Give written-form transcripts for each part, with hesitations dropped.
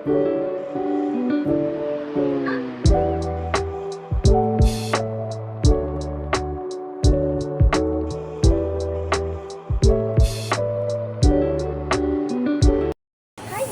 Hi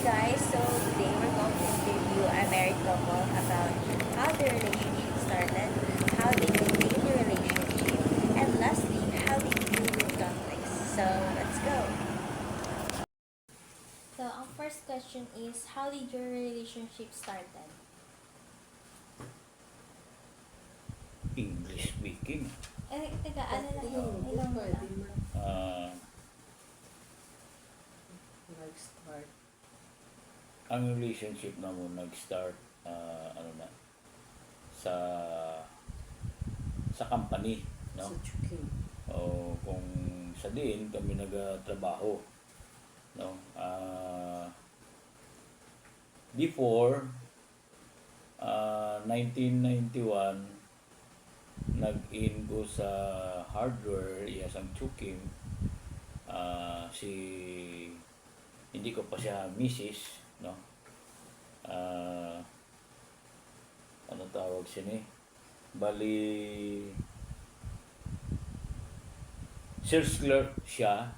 guys, so today we're going to interview a married couple about how their relationship started, how they maintain the relationship, and lastly, how they deal with conflicts. So let's go. So our first question is, how did your relationship started? English speaking. Teka, ano lang yun? Oo, Ilang mo pwede lang? man. Ah, Nag-start. ang relationship namin nag-start ano na sa company, no? Sa Chuking. O kung sa din kami nagtrabaho, no? Before 1991 nag-in ko sa hardware, yes, ang Chukim. Si hindi ko pa siya misis, no? Ano tawag siya ni? Bali, sales clerk siya.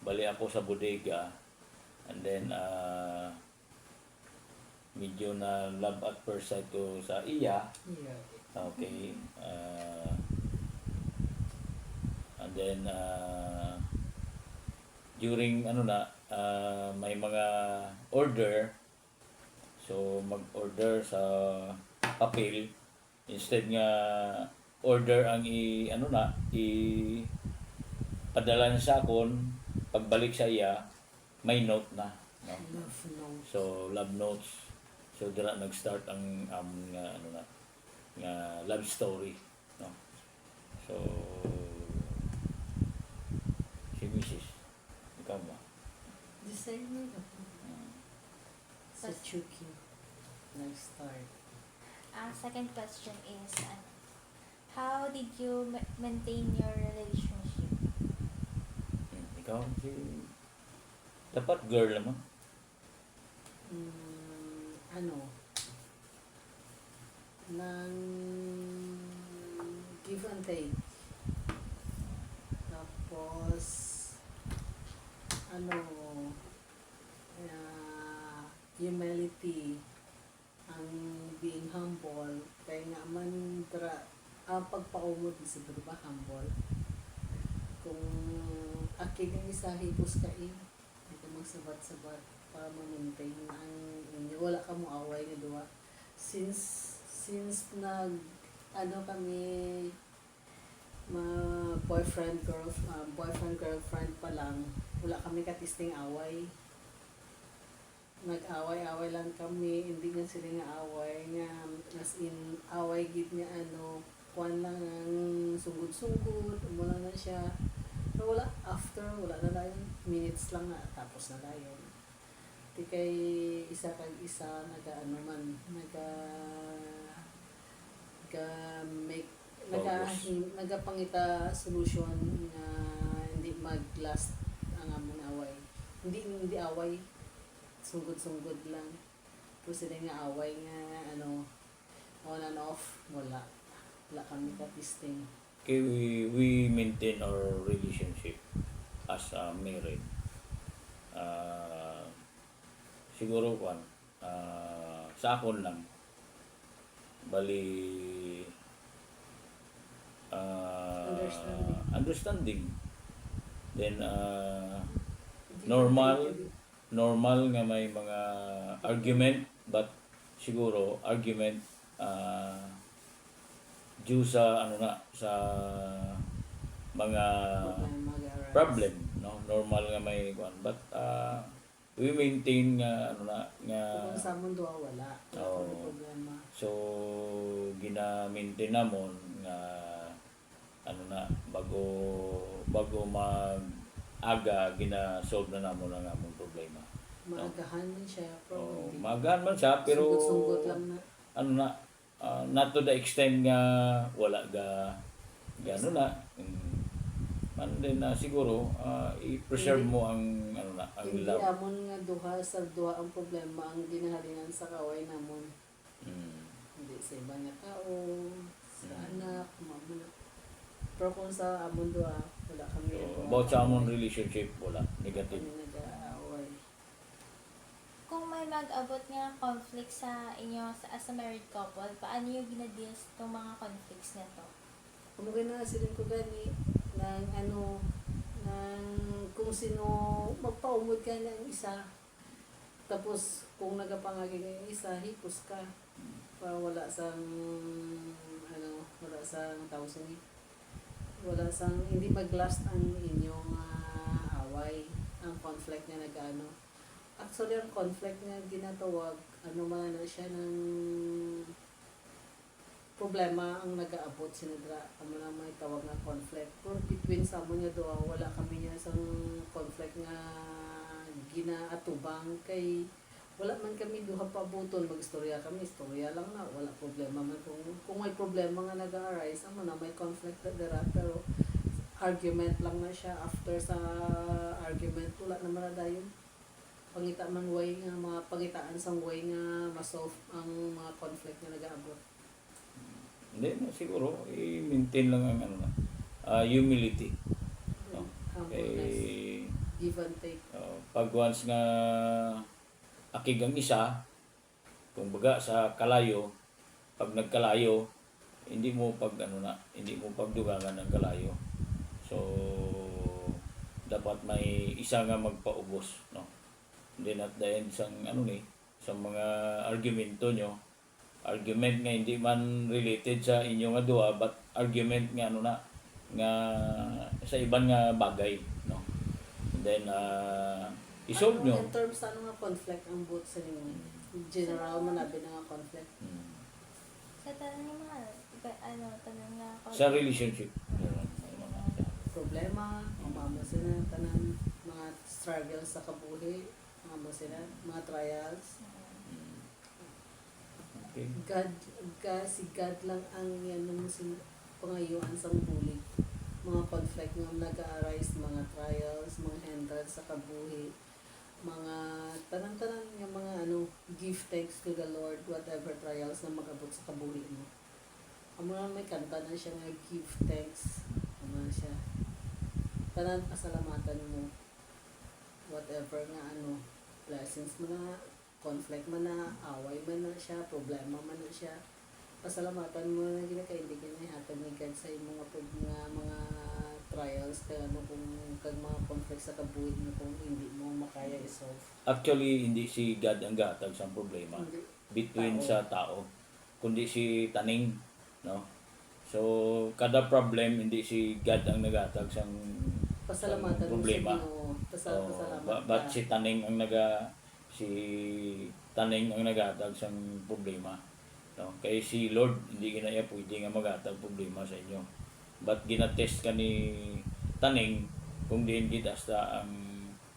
Bali ako sa bodega. And then, medyo na love at first sight ko sa iya. Yeah. Okay. And then, during may mga order, so mag-order sa papel, instead nga order ang padala niya sa akon, pagbalik sa iya may note na, no? Love notes. So love notes, so dira nag-start ang nga love story, no? So si Mrs. ikaw ba? Designer ako. Sa Pas- Chuking. Nag-start. Ang second question is, how did you maintain your relationship? Ikaw si dapat girl naman. Ano? Nang give and take. Tapos, ano, humility, ang being humble, kaya nga man ang pagpaumod sa ba humble. Kung akin yung isa hipos ka hindi ka magsabat-sabat para ma-maintain ang inyo. Wala ka mo away nga duwa. Since kami boyfriend girlfriend pa lang, wala kami katisting away. Nag-away-away lang kami, hindi nga sila nga away nga as in away gid nga kuan lang ang sugod-sugod, wala na siya. Pero wala na dayon, minutes lang na tapos na dayon. Di kay isa make nagapangita solution nga hindi mag-last ang among away. Hindi away, sugod-sugod lang. Pero sila nga away nga on and off, wala kami katisting. Okay, we maintain our relationship as married. Siguro sa akon lang. Bali understanding. Then normal nga may mga argument, but siguro argument due sa sa mga problem, no? Normal nga may kuan, but we maintain nga Kung sa mundo wala Oo. kami problema. so gina-maintain namon nga bago mag-aga gina-solve na namon ang among problema. Maagahan man siya, pero hindi. Magaan man siya pero Sugod-sugod lang na. not to the extent nga wala ga And then siguro i-preserve mo ang ano na, ang Hindi love. amon nga duha sa duha ang problema ang ginahalingan sa kaway namon. Mm. Hindi sa iba nga tao, sa Mm. anak, mama. Pero kung sa amon duha, wala kami. So, about sa among relationship, wala. Negative. Kami nag-aaway. Kung may mag-abot nga conflict sa inyo as a married couple, paano yung gina-deal itong mga conflicts na to? Kumagay na sila ko gani ng ano, ng kung sino magpaumod ka ng isa. Tapos kung nagapangagi ka yung isa, hipos ka. Para wala sang ano, wala sang thousand. Wala sang hindi mag-last ang inyong away, ang conflict na nag-ano. Actually, ang conflict na ginatawag, ano man na siya ng problema ang nag-aabot sinadra amo na may tawag nga conflict pero between sa amo nga doa wala kami niya sang conflict nga ginaatubang kay wala man kami duha pa buton magistorya kami istorya lang na wala problema man kung may problema nga nag-arise amo na may conflict na dira pero argument lang na siya after sa argument wala na maradayon pangita man way nga mga pangitaan sang way nga masolve ang mga conflict nga nag-aabot. Hindi, siguro, i-maintain lang ang ano na, humility. No? Humbleness, Eh, give and take. pag once nga akig ang isa, kung baga sa kalayo, pag nagkalayo, hindi mo hindi mo pagdugangan ng kalayo. So, dapat may isa nga magpaubos, no? Then at the end sa mga argumento nyo, argument nga hindi man related sa inyo nga duha but argument nga nga sa iban nga bagay, no? And then isolve nyo. In terms sa ano nga conflict ang both sa inyo? General manabi na nga conflict. Sa tanong yung mga, tanong nga ako. Sa relationship. Problema, umamo sila tanan mga struggles sa kabuhi, umamo sila mga trials. Okay. Si God lang ang yan ng pangayuan sa bulig. Mga conflict nga nag-arise, mga trials, mga hindrance sa kabuhi, mga tanan-tanan yung mga give thanks to the Lord, whatever trials na mag-abot sa kabuhi mo. Amo na may kanta na siya nga give thanks. Amo na siya. Tanan pasalamatan mo. Whatever nga blessings mo na, conflict man na, away man na siya, problema man na siya, pasalamatan mo na ginakaindi hatag ni God sa mga trials kung mga conflict sa kabuhi mo kung hindi mo makaya i-solve. Actually, hindi si God ang gatag sa problema Hindi. between Tao. sa tao, kundi si taning, no? So, kada problem hindi si God ang nagatag sa Pasalamatan mo problema. sa Ginoo. Pasalamat But ka. si taning ang nagatag sa problema. No? Kaya si Lord hindi ginaya pwede nga magatag problema sa inyo. But ginatest ka ni taning kung diin kita sa ang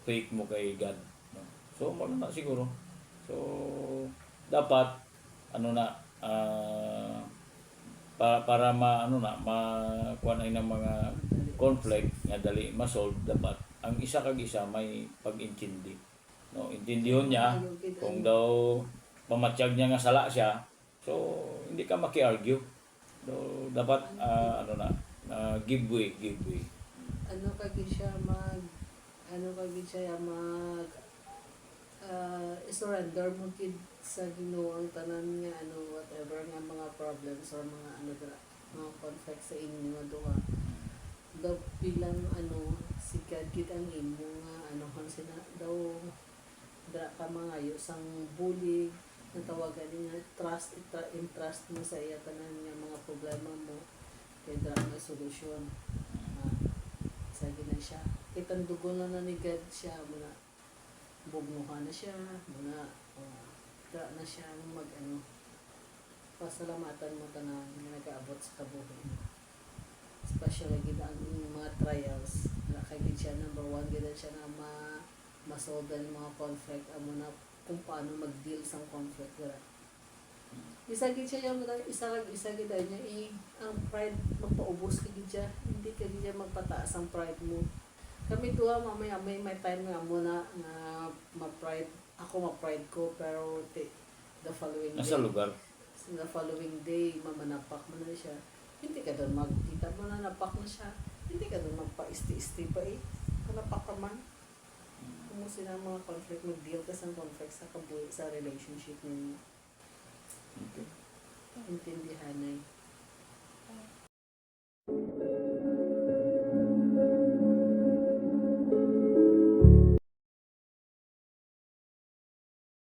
faith mo kay God. No? So, mo na siguro. So, dapat para makuha na ng mga conflict nga dali ma-solve, dapat ang isa kag isa may pag-intindi, no? Intindihon niya kung daw pamatsyag niya nga sala siya, so hindi ka maki-argue. So dapat give way. Surrender mo kid sa Ginoo ang tanan nga whatever nga mga problems or mga mga conflict sa inyo nga duha. Daw bilang si God gid ang imo nga sina daw dra ka mangayo sang bulig na tawagan nga trust mo sa iya tanan nga mga problema mo kay dra nga solusyon. Sa gina siya kitang dugo na ni God siya muna bugnuhan na siya muna dra na siya pasalamatan mo tanan nga nag-aabot sa kabuhi mo. Especially gid ang mga trials na kay gid siya number 1 gid siya na masolve ang mga conflict amo na kung paano mag-deal sa conflict dira Isa gid siya yung isa gid niya ang pride magpaubos ka gid siya. Hindi ka gid siya magpataas ang pride mo. Kami duha mamaya may time nga mo na ma-pride ako ma-pride ko pero the following Nasa day lugar. the following day mamanapak mo na siya. Hindi ka doon magkita mo na napak na siya. Hindi ka doon magpa-isti-isti pa Manapak ka man. Kung sila ang mga conflict, mag-deal ka sa conflict sa relationship ninyo. Okay. Intindihan na